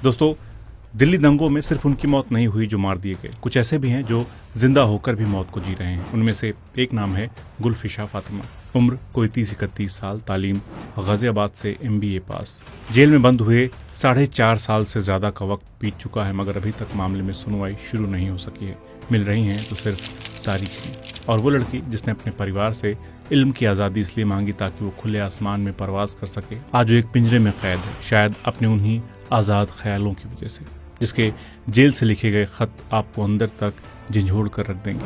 दोस्तों, दिल्ली दंगों में सिर्फ उनकी मौत नहीं हुई जो मार दिए गए, कुछ ऐसे भी हैं जो जिंदा होकर भी मौत को जी रहे हैं। उनमें से एक नाम है गुलफिशा फातिमा। उम्र कोई 30-31 साल, तालीम गाजियाबाद से MBA पास। जेल में बंद हुए 4.5 साल से ज्यादा का वक्त बीत चुका है, मगर अभी तक मामले में सुनवाई शुरू नहीं हो सकी है। मिल रही हैं तो सिर्फ तारीखें। और वो लड़की जिसने अपने परिवार से इल्म की आज़ादी इसलिए मांगी ताकि वो खुले आसमान में परवाज कर सके, आज वो एक पिंजरे में कैद है, शायद अपने उन्हीं आज़ाद ख्यालों की वजह से, जिसके जेल से लिखे गए खत आपको अंदर तक झंझोड़ कर रख देंगे।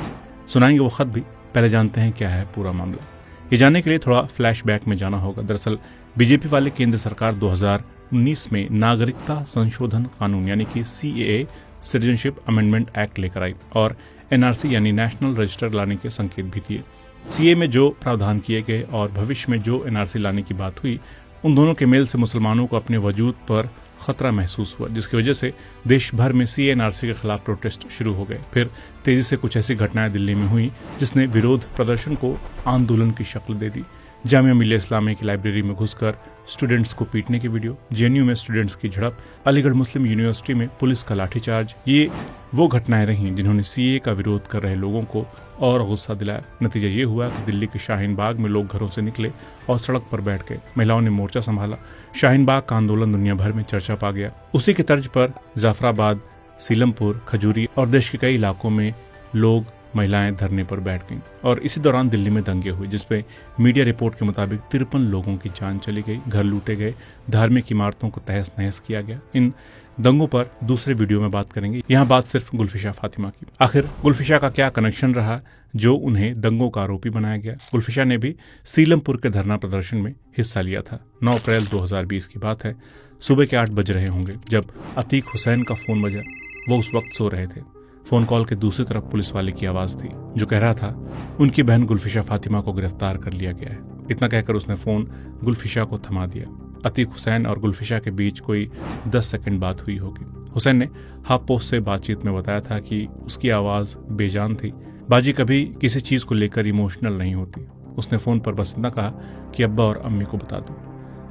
सुनाएंगे वो खत भी, पहले जानते हैं क्या है पूरा मामला। ये जानने के लिए थोड़ा फ्लैशबैक में जाना होगा। दरअसल बीजेपी वाले केंद्र सरकार 2019 में नागरिकता संशोधन कानून यानी कि CAA सिटीजनशिप अमेंडमेंट एक्ट लेकर आई और NRC यानी नेशनल रजिस्टर लाने के संकेत भी दिए। CAA में जो प्रावधान किए गए और भविष्य में जो NRC लाने की बात हुई, उन दोनों के मेल से मुसलमानों को अपने वजूद पर खतरा महसूस हुआ, जिसकी वजह से देश भर में CAA NRC के खिलाफ प्रोटेस्ट शुरू हो गए। फिर तेजी से कुछ ऐसी घटनाएं दिल्ली में हुई जिसने विरोध प्रदर्शन को आंदोलन की शक्ल दे दी। जामिया मिल्लिया इस्लामिया की लाइब्रेरी में घुसकर स्टूडेंट्स को पीटने की वीडियो, JNU में स्टूडेंट्स की झड़प, अलीगढ़ मुस्लिम यूनिवर्सिटी में पुलिस का लाठीचार्ज, ये वो घटनाएं रहीं जिन्होंने CAA का विरोध कर रहे लोगों को और गुस्सा दिलाया। नतीजा ये हुआ कि दिल्ली के शाहीन बाग में लोग घरों से निकले और सड़क पर बैठ गए। महिलाओं ने मोर्चा संभाला। शाहीन बाग का आंदोलन दुनिया भर में चर्चा पा गया। उसी की तर्ज पर जाफराबाद, सीलमपुर, खजूरी और देश के कई इलाकों में लोग, महिलाएं धरने पर बैठ गईं। और इसी दौरान दिल्ली में दंगे हुए, जिसमें मीडिया रिपोर्ट के मुताबिक 53 लोगों की जान चली गई, घर लूटे गए, धार्मिक इमारतों को तहस नहस किया गया। इन दंगों पर दूसरे वीडियो में बात करेंगे। यहाँ बात सिर्फ गुलफिशा फातिमा की। आखिर गुलफिशा का क्या कनेक्शन रहा जो उन्हें दंगों का आरोपी बनाया गया? गुलफिशा ने भी सीलमपुर के धरना प्रदर्शन में हिस्सा लिया था। 9 अप्रैल 2020 की बात है। सुबह के 8 बज रहे होंगे जब अतीक हुसैन का फोन बजा। वो उस वक्त सो रहे थे। फोन कॉल के दूसरी तरफ पुलिस वाले की आवाज थी जो कह रहा था उनकी बहन गुलफिशा फातिमा को गिरफ्तार कर लिया गया है। इतना कहकर उसने फोन गुलफिशा को थमा दिया। अतीक हुसैन और गुलफिशा के बीच कोई 10 सेकंड बात हुई होगी। हुसैन ने हाफ पोस्ट से बातचीत में बताया था कि उसकी आवाज बेजान थी। बाजी कभी किसी चीज को लेकर इमोशनल नहीं होती। उसने फोन पर बस इतना कहा कि अब्बा और अम्मी को बता दो।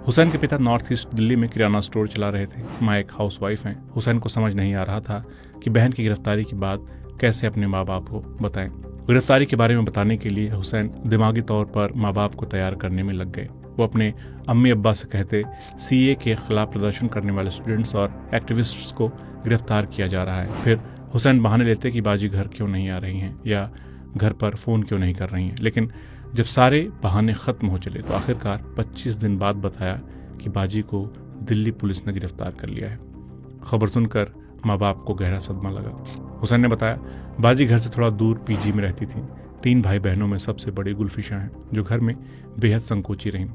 हुसैन के पिता नॉर्थ ईस्ट दिल्ली में किराना स्टोर चला रहे थे। माँ एक हाउसवाइफ हैं। हुसैन को समझ नहीं आ रहा था कि बहन की गिरफ्तारी की बात कैसे अपने माँ बाप को बताएं। गिरफ्तारी के बारे में बताने के लिए हुसैन दिमागी तौर पर माँ बाप को तैयार करने में लग गए। वो अपने अम्मी अब्बा से कहते CAA के खिलाफ प्रदर्शन करने वाले स्टूडेंट्स और एक्टिविस्ट्स को गिरफ्तार किया जा रहा है। फिर हुसैन बहाने लेते कि बाजी घर क्यों नहीं आ रही हैं या घर पर फोन क्यों नहीं कर रही हैं। लेकिन जब सारे बहाने खत्म हो चले तो आखिरकार 25 दिन बाद बताया कि बाजी को दिल्ली पुलिस ने गिरफ्तार कर लिया है। खबर सुनकर माँ बाप को गहरा सदमा लगा। हुसैन ने बताया बाजी घर से थोड़ा दूर PG में रहती थी। 3 भाई बहनों में सबसे बड़ी गुलफिशा हैं जो घर में बेहद संकोची रहीं।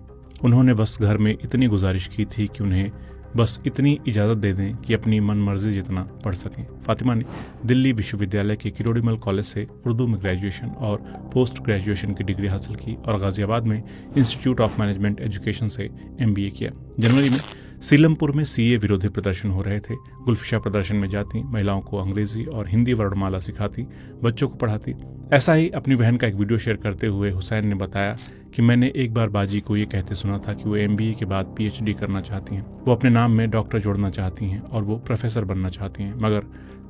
उन्होंने बस घर में इतनी गुजारिश की थी कि उन्हें बस इतनी इजाज़त दे दें कि अपनी मन मर्जी जितना पढ़ सकें। फातिमा ने दिल्ली विश्वविद्यालय के किरोड़ीमल कॉलेज से उर्दू में ग्रेजुएशन और पोस्ट ग्रेजुएशन की डिग्री हासिल की और गाजियाबाद में इंस्टीट्यूट ऑफ मैनेजमेंट एजुकेशन से MBA किया। जनवरी में सीलमपुर में CAA विरोधी प्रदर्शन हो रहे थे। गुलफिशा प्रदर्शन में जाती, महिलाओं को अंग्रेजी और हिंदी वर्णमाला सिखाती, बच्चों को पढ़ाती। ऐसा ही अपनी बहन का एक वीडियो शेयर करते हुए हुसैन ने बताया कि मैंने एक बार बाजी को ये कहते सुना था कि वो MBA के बाद PhD करना चाहती हैं। वो अपने नाम में डॉक्टर जोड़ना चाहती हैं और वो प्रोफेसर बनना चाहती हैं। मगर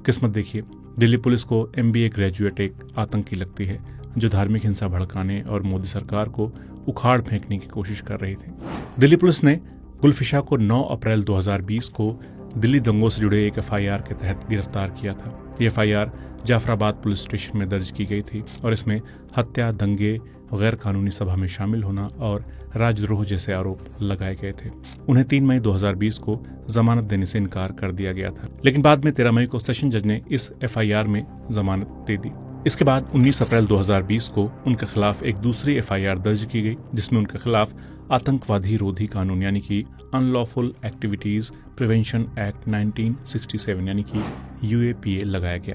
किस्मत देखिए, दिल्ली पुलिस को MBA ग्रेजुएट एक आतंकी लगती है जो धार्मिक हिंसा भड़काने और मोदी सरकार को उखाड़ फेंकने की कोशिश कर रही थी। दिल्ली पुलिस ने गुलफिशा को 9 अप्रैल 2020 को दिल्ली दंगों से जुड़े एक FIR के तहत गिरफ्तार किया था। ये FIR जाफराबाद पुलिस स्टेशन में दर्ज की गई थी और इसमें हत्या, दंगे, गैर कानूनी सभा में शामिल होना और राजद्रोह जैसे आरोप लगाए गए थे। उन्हें 3 मई 2020 को जमानत देने से इनकार कर दिया गया था, लेकिन बाद में 13 मई को सेशन जज ने इस FIR में जमानत दे दी। इसके बाद 19 अप्रैल 2020 को उनके खिलाफ एक दूसरी FIR दर्ज की गई जिसमें उनके खिलाफ आतंकवादी रोधी कानून यानी कि अनलॉफुल एक्टिविटीज प्रिवेंशन एक्ट 1967 यानी कि UAPA लगाया गया।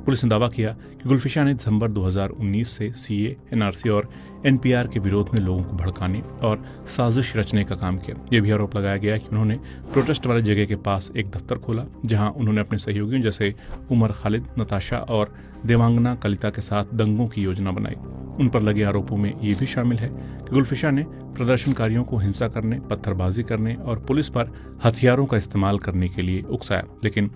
पुलिस ने दावा किया कि गुलफिशा ने दिसंबर 2019 से CAA, NRC और NPR के विरोध में लोगों को भड़काने और साजिश रचने का काम किया। यह भी आरोप लगाया गया कि उन्होंने प्रोटेस्ट वाली जगह के पास एक दफ्तर खोला जहां उन्होंने अपने सहयोगियों जैसे उमर खालिद, नताशा और देवांगना कलिता के साथ दंगों की योजना बनाई। उन पर लगे आरोपों में ये भी शामिल है कि गुलफिशा ने प्रदर्शनकारियों को हिंसा करने, पत्थरबाजी करने और पुलिस पर हथियारों का इस्तेमाल करने के लिए उकसाया। लेकिन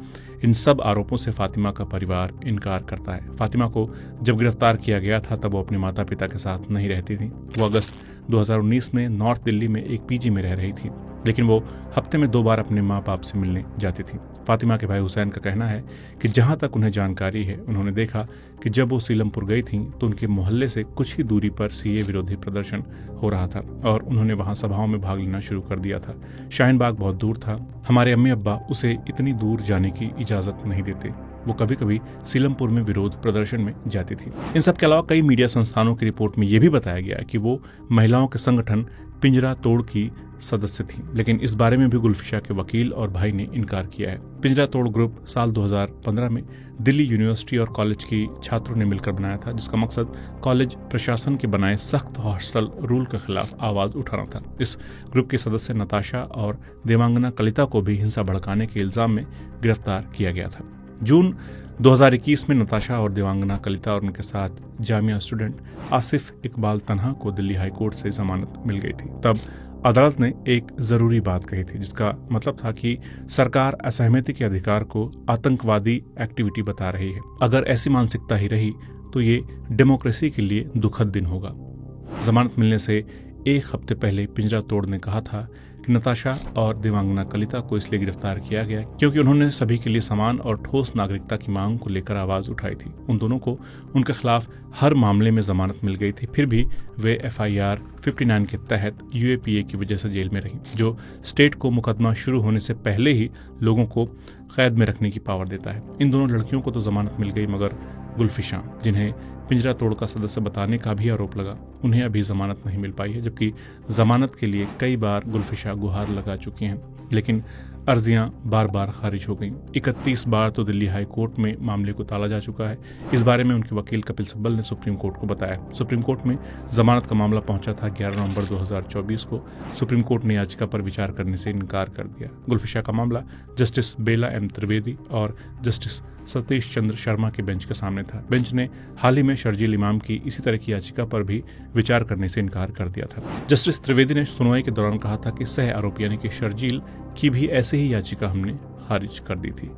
इन सब आरोपों से फातिमा का परिवार इनकार करता है। फातिमा को जब गिरफ्तार किया गया था तब वो अपने माता पिता के साथ नहीं रहती थी। वो अगस्त 2019 में नॉर्थ दिल्ली में एक पीजी में रह रही थी, लेकिन वो हफ्ते में 2 बार अपने माँ बाप से मिलने जाती थी। फातिमा के भाई हुसैन का कहना है कि जहां तक उन्हें जानकारी है, उन्होंने देखा कि जब वो सीलमपुर गई थीं तो उनके मोहल्ले से कुछ ही दूरी पर सीए विरोधी प्रदर्शन हो रहा था और उन्होंने वहां सभाओं में भाग लेना शुरू कर दिया था। शाहीन बाग बहुत दूर था। हमारे अम्मी अब्बा उसे इतनी दूर जाने की इजाजत नहीं देते। वो कभी कभी सीलमपुर में विरोध प्रदर्शन में जाती थी। इन सब के अलावा कई मीडिया संस्थानों की रिपोर्ट में यह भी बताया गया कि वो महिलाओं के संगठन पिंजरा तोड़ की सदस्य थी, लेकिन इस बारे में भी गुलफिशा के वकील और भाई ने इनकार किया है। पिंजरा तोड़ ग्रुप साल 2015 में दिल्ली यूनिवर्सिटी और कॉलेज की छात्रों ने मिलकर बनाया था, जिसका मकसद कॉलेज प्रशासन के बनाए सख्त हॉस्टल रूल के खिलाफ आवाज उठाना था। इस ग्रुप की सदस्य नताशा और देवांगना कलिता को भी हिंसा भड़काने के इल्जाम में गिरफ्तार किया गया था। जून 2021 में नताशा और देवांगना कलिता और उनके साथ जामिया स्टूडेंट आसिफ इकबाल तन्हा को दिल्ली हाईकोर्ट से जमानत मिल गई थी। तब अदालत ने एक जरूरी बात कही थी, जिसका मतलब था कि सरकार असहमति के अधिकार को आतंकवादी एक्टिविटी बता रही है। अगर ऐसी मानसिकता ही रही तो ये डेमोक्रेसी के लिए दुखद दिन होगा। जमानत मिलने से 1 हफ्ते पहले पिंजरा तोड़ ने कहा था कि नताशा और देवांगना कलिता को इसलिए गिरफ्तार किया गया क्योंकि उन्होंने सभी के लिए समान और ठोस नागरिकता की मांग को लेकर आवाज उठाई थी। उन दोनों को उनके खिलाफ हर मामले में जमानत मिल गई थी, फिर भी वे FIR 59 के तहत UAPA की वजह से जेल में रही, जो स्टेट को मुकदमा शुरू होने से पहले ही लोगों को कैद में रखने की पावर देता है। इन दोनों लड़कियों को तो जमानत मिल गई, मगर गुलफिशा, जिन्हें पिंजरा तोड़ का सदस्य बताने का भी आरोप लगा, उन्हें अभी जमानत नहीं मिल पाई है, जबकि जमानत के लिए कई बार गुलफिशा गुहार लगा चुकी हैं, लेकिन अर्जियां बार बार खारिज हो गईं। 31 बार तो दिल्ली हाई कोर्ट में मामले को टाला जा चुका है। इस बारे में उनके वकील कपिल सिब्बल ने सुप्रीम कोर्ट को बताया। सुप्रीम कोर्ट में जमानत का मामला पहुंचा था 11 नवंबर 2024 को। सुप्रीम कोर्ट ने याचिका पर विचार करने से इनकार कर दिया। गुलफिशा का मामला जस्टिस बेला एम त्रिवेदी और जस्टिस सतीश चंद्र शर्मा के बेंच के सामने था। बेंच ने हाल ही में शर्जील इमाम की इसी तरह की याचिका पर भी विचार करने से इनकार कर दिया था। जस्टिस त्रिवेदी ने सुनवाई के दौरान कहा था कि सह आरोपी यानी कि शर्जील की भी ऐसे ही याचिका हमने खारिज कर दी थी।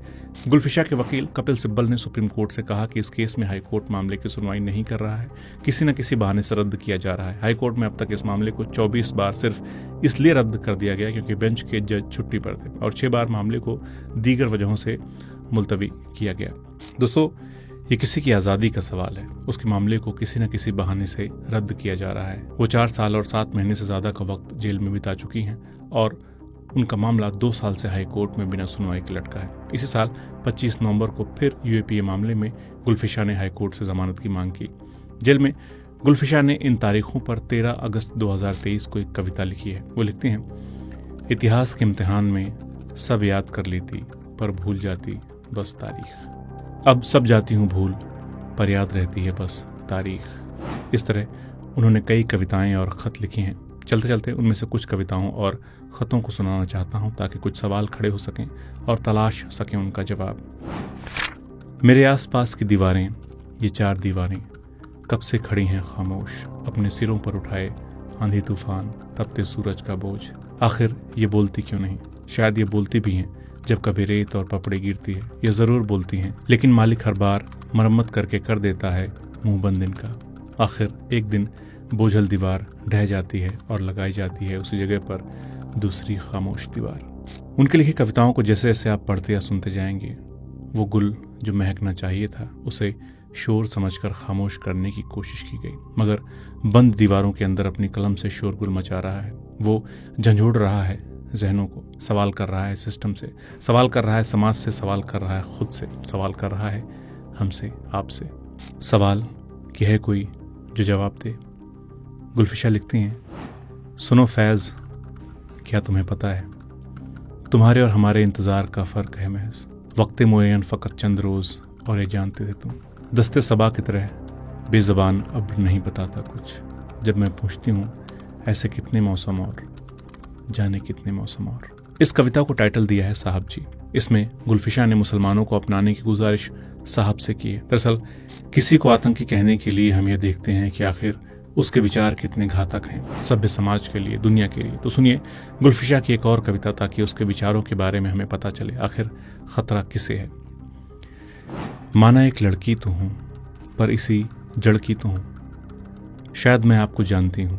गुलफिशा के वकील कपिल सिब्बल ने सुप्रीम कोर्ट से कहा कि इस केस में हाई कोर्ट मामले की सुनवाई नहीं कर रहा है, किसी न किसी बहाने से रद्द किया जा रहा है। हाई कोर्ट में अब तक इस मामले को 24 बार सिर्फ इसलिए रद्द कर दिया गया क्योंकि बेंच के जज छुट्टी पर थे और 6 बार मामले को दीगर वजहों से मुलतवी किया गया। दोस्तों, ये किसी की आज़ादी का सवाल है। उसके मामले को किसी न किसी बहाने से रद्द किया जा रहा है। वो 4 साल और 7 महीने से ज्यादा का वक्त जेल में बिता चुकी हैं और उनका मामला 2 साल से हाई कोर्ट में बिना सुनवाई के लटका है। इसी साल 25 नवंबर को फिर UAPA मामले में गुलफिशा ने हाई कोर्ट से जमानत की मांग की। जेल में गुलफिशा ने इन तारीखों पर 13 अगस्त 2023 को एक कविता लिखी है। वो लिखती हैं, इतिहास के इम्तिहान में सब याद कर लेती पर भूल जाती बस तारीख। अब सब जाती हूँ भूल पर याद रहती है बस तारीख। इस तरह उन्होंने कई कविताएं और खत लिखे हैं। चलते चलते उनमें से कुछ कविताओं और खतों को सुनाना चाहता हूं ताकि कुछ सवाल खड़े हो सकें और तलाश सकें उनका जवाब। मेरे आसपास की दीवारें, ये 4 दीवारें कब से खड़ी हैं खामोश, अपने सिरों पर उठाए आंधी तूफान तपते सूरज का बोझ। आखिर ये बोलती क्यों नहीं? शायद ये बोलती भी हैं जब कभी रेत और पपड़े गिरती है। ये जरूर बोलती हैं, लेकिन मालिक हर बार मरम्मत करके कर देता है मुंह बंद इनका। आखिर एक दिन बोझल दीवार ढह जाती है और लगाई जाती है उसी जगह पर दूसरी खामोश दीवार। उनके लिखी कविताओं को जैसे जैसे आप पढ़ते या सुनते जाएंगे, वो गुल जो महकना चाहिए था उसे शोर समझकर खामोश करने की कोशिश की गई, मगर बंद दीवारों के अंदर अपनी कलम से शोरगुल मचा रहा है। वो झंझोड़ रहा है जहनों को, सवाल कर रहा है सिस्टम से, सवाल कर रहा है समाज से, सवाल कर रहा है खुद से, सवाल कर रहा है हमसे, आपसे। सवाल कि है कोई जो जवाब दे। गुलफिशा लिखती हैं, सुनो फैज़, क्या तुम्हें पता है तुम्हारे और हमारे इंतज़ार का फ़र्क है महज। वक्त मुअय्यन फ़कत चंद रोज़ और ये जानते थे तुम। दस्ते सबा की तरह बेज़बान अब नहीं बताता कुछ। जब मैं पूछती हूँ ऐसे कितने मौसम और जाने कितने मौसम और। इस कविता को टाइटल दिया है साहब जी। इसमें गुलफिशा ने मुसलमानों को अपनाने की गुजारिश साहब से की है। दरअसल किसी को आतंकी कहने के लिए हम ये देखते हैं कि आखिर उसके विचार कितने घातक हैं सभ्य समाज के लिए, दुनिया के लिए। तो सुनिए गुलफिशा की एक और कविता ताकि उसके विचारों के बारे में हमें पता चले आखिर खतरा किसे है। माना एक लड़की तो हूं पर इसी जड़ की तो हूं, शायद मैं आपको जानती हूं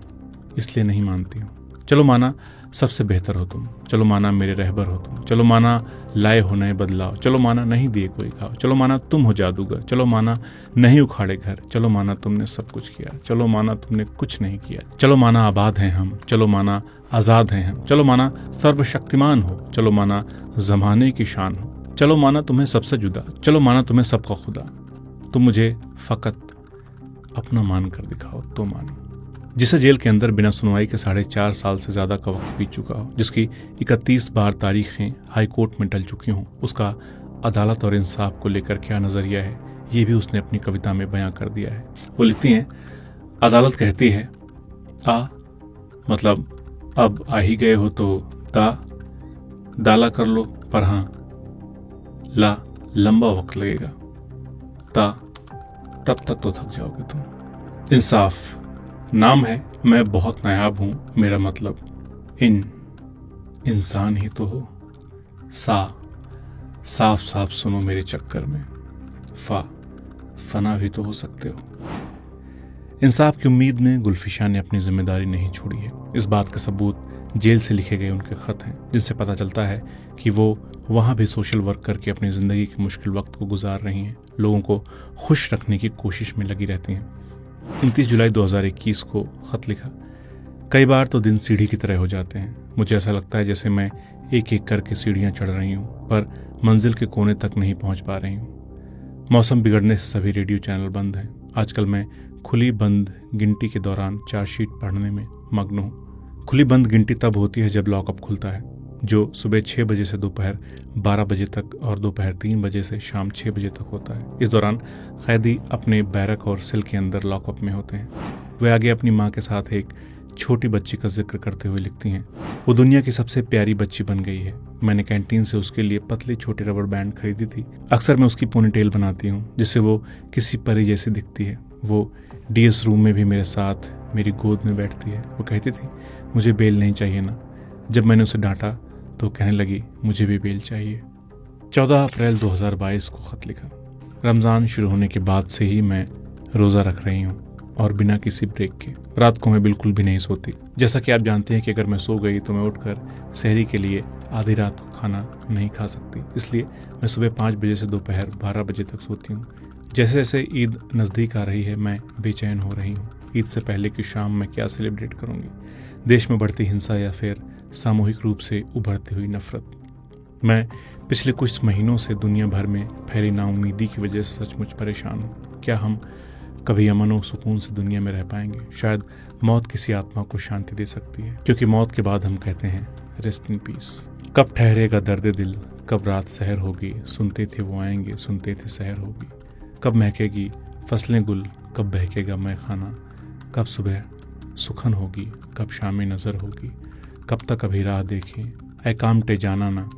इसलिए नहीं मानती हूं। चलो माना सबसे बेहतर हो तुम, चलो माना मेरे रहबर हो तुम, चलो माना लाए हो नए बदलाव, चलो माना नहीं दिए कोई घाव, चलो माना तुम हो जादूगर, चलो माना नहीं उखाड़े घर, चलो माना तुमने सब कुछ किया, चलो माना तुमने कुछ नहीं किया, चलो माना आबाद हैं हम, चलो माना आजाद हैं हम, चलो माना सर्वशक्तिमान हो, चलो माना जमाने की शान हो, चलो माना तुम्हें सबसे जुदा, चलो माना तुम्हें सबका खुदा, तुम मुझे फकत अपना मान कर दिखाओ तो मानो। जिसे जेल के अंदर बिना सुनवाई के 4.5 साल से ज्यादा का वक्त बीत चुका हो, जिसकी 31 बार तारीखें हाई कोर्ट में टल चुकी हों, उसका अदालत और इंसाफ को लेकर क्या नजरिया है ये भी उसने अपनी कविता में बयां कर दिया है। वो लिखती हैं, अदालत कहती है आ मतलब अब आ ही गए हो तो दा डाला कर लो, पर हां ला लंबा वक्त लगेगा, ता तब तक तो थक जाओगे तुम। इंसाफ नाम है, मैं बहुत नायाब हूं, मेरा मतलब इंसान ही तो हो। साफ साफ सुनो मेरे चक्कर में, फना भी तो हो सकते हो। इंसाफ की उम्मीद में गुलफिशा ने अपनी जिम्मेदारी नहीं छोड़ी है। इस बात के सबूत जेल से लिखे गए उनके खत हैं, जिनसे पता चलता है कि वो वहां भी सोशल वर्क करके अपनी जिंदगी के मुश्किल वक्त को गुजार रही हैं, लोगों को खुश रखने की कोशिश में लगी रहती हैं। 29 जुलाई 2021 को खत लिखा, कई बार तो दिन सीढ़ी की तरह हो जाते हैं, मुझे ऐसा लगता है जैसे मैं एक एक करके सीढ़ियां चढ़ रही हूं पर मंजिल के कोने तक नहीं पहुंच पा रही हूं। मौसम बिगड़ने से सभी रेडियो चैनल बंद हैं। आजकल मैं खुली बंद गिनती के दौरान चार्जशीट पढ़ने में मग्न हूं। खुली बंद गिनती तब होती है जब लॉकअप खुलता है, जो सुबह 6 बजे से दोपहर 12 बजे तक और दोपहर 3 बजे से शाम 6 बजे तक होता है। इस दौरान कैदी अपने बैरक और सेल के अंदर लॉकअप में होते हैं। वे आगे अपनी माँ के साथ एक छोटी बच्ची का जिक्र करते हुए लिखती हैं, वो दुनिया की सबसे प्यारी बच्ची बन गई है। मैंने कैंटीन से उसके लिए पतली छोटी रबर बैंड खरीदी थी। अक्सर मैं उसकी पोनीटेल बनाती हूँ जिससे वो किसी परी जैसी दिखती है। वो डीएस रूम में भी मेरे साथ मेरी गोद में बैठती है। वो कहती थी मुझे बेल नहीं चाहिए ना। जब मैंने उसे डांटा तो कहने लगी मुझे भी बेल चाहिए। 14 अप्रैल 2022 को खत लिखा, रमज़ान शुरू होने के बाद से ही मैं रोज़ा रख रही हूँ और बिना किसी ब्रेक के। रात को मैं बिल्कुल भी नहीं सोती। जैसा कि आप जानते हैं कि अगर मैं सो गई तो मैं उठकर सहरी के लिए आधी रात को खाना नहीं खा सकती, इसलिए मैं सुबह 5 बजे से दोपहर 12 बजे तक सोती हूँ। जैसे जैसे ईद नज़दीक आ रही है मैं बेचैन हो रही हूँ। ईद से पहले की शाम मैं क्या सेलिब्रेट करूँगी? देश में बढ़ती हिंसा या फिर सामूहिक रूप से उभरती हुई नफरत? मैं पिछले कुछ महीनों से दुनिया भर में फैली नाउमीदी की वजह से सचमुच परेशान हूँ। क्या हम कभी अमन और सुकून से दुनिया में रह पाएंगे? शायद मौत किसी आत्मा को शांति दे सकती है, क्योंकि मौत के बाद हम कहते हैं रेस्ट इन पीस। कब ठहरेगा दर्द दिल, कब रात सहर होगी, सुनते थे वो आएंगे, सुनते थे सहर होगी। कब महकेगी फसलें गुल, कब बहकेगा मैं खाना, कब सुबह सुखन होगी, कब शाम नज़र होगी, कब तक अभी राह देखें ऐ कामटे जाना ना,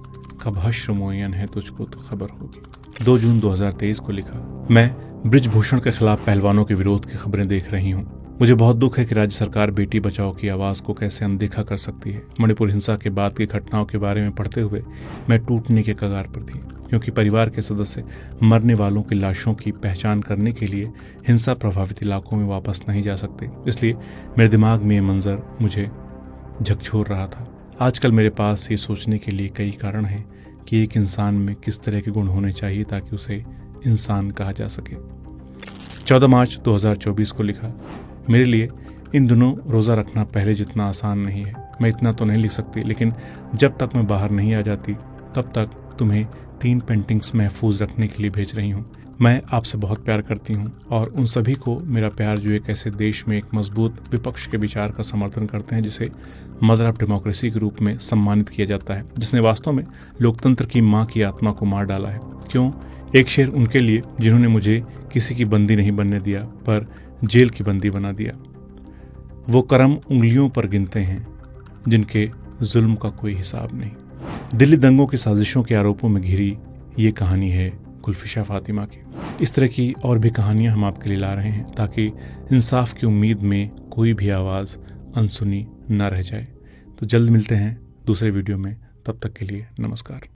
कब हश्र मुअय्यन है तुझको तो खबर होगी। 2 जून 2023 को लिखा, मैं ब्रिजभूषण के खिलाफ पहलवानों के विरोध की खबरें देख रही हूँ। मुझे बहुत दुख है कि राज्य सरकार बेटी बचाओ की आवाज़ को कैसे अनदेखा कर सकती है। मणिपुर हिंसा के बाद की घटनाओं के बारे में पढ़ते हुए मैं टूटने के कगार पर थी, क्योंकि परिवार के सदस्य मरने वालों की लाशों की पहचान करने के लिए हिंसा प्रभावित इलाकों में वापस नहीं जा सकते। इसलिए मेरे दिमाग में ये मंजर मुझे झकझोर रहा था। आजकल मेरे पास ये सोचने के लिए कई कारण हैं कि एक इंसान में किस तरह के गुण होने चाहिए ताकि उसे इंसान कहा जा सके। 14 मार्च 2024 को लिखा, मेरे लिए इन दिनों रोज़ा रखना पहले जितना आसान नहीं है। मैं इतना तो नहीं लिख सकती, लेकिन जब तक मैं बाहर नहीं आ जाती तब तक तुम्हें 3 पेंटिंग्स महफूज रखने के लिए भेज रही हूँ। मैं आपसे बहुत प्यार करती हूँ और उन सभी को मेरा प्यार जो एक ऐसे देश में एक मजबूत विपक्ष के विचार का समर्थन करते हैं जिसे मदर ऑफ डेमोक्रेसी के रूप में सम्मानित किया जाता है, जिसने वास्तव में लोकतंत्र की माँ की आत्मा को मार डाला है। क्यों? एक शेर उनके लिए जिन्होंने मुझे किसी की बंदी नहीं बनने दिया पर जेल की बंदी बना दिया। वो करम उंगलियों पर गिनते हैं जिनके जुल्म का कोई हिसाब नहीं। दिल्ली दंगों की साजिशों के आरोपों में घिरी ये कहानी है गुलफिशा फातिमा की। इस तरह की और भी कहानियां हम आपके लिए ला रहे हैं ताकि इंसाफ की उम्मीद में कोई भी आवाज़ अनसुनी न रह जाए। तो जल्द मिलते हैं दूसरे वीडियो में, तब तक के लिए नमस्कार।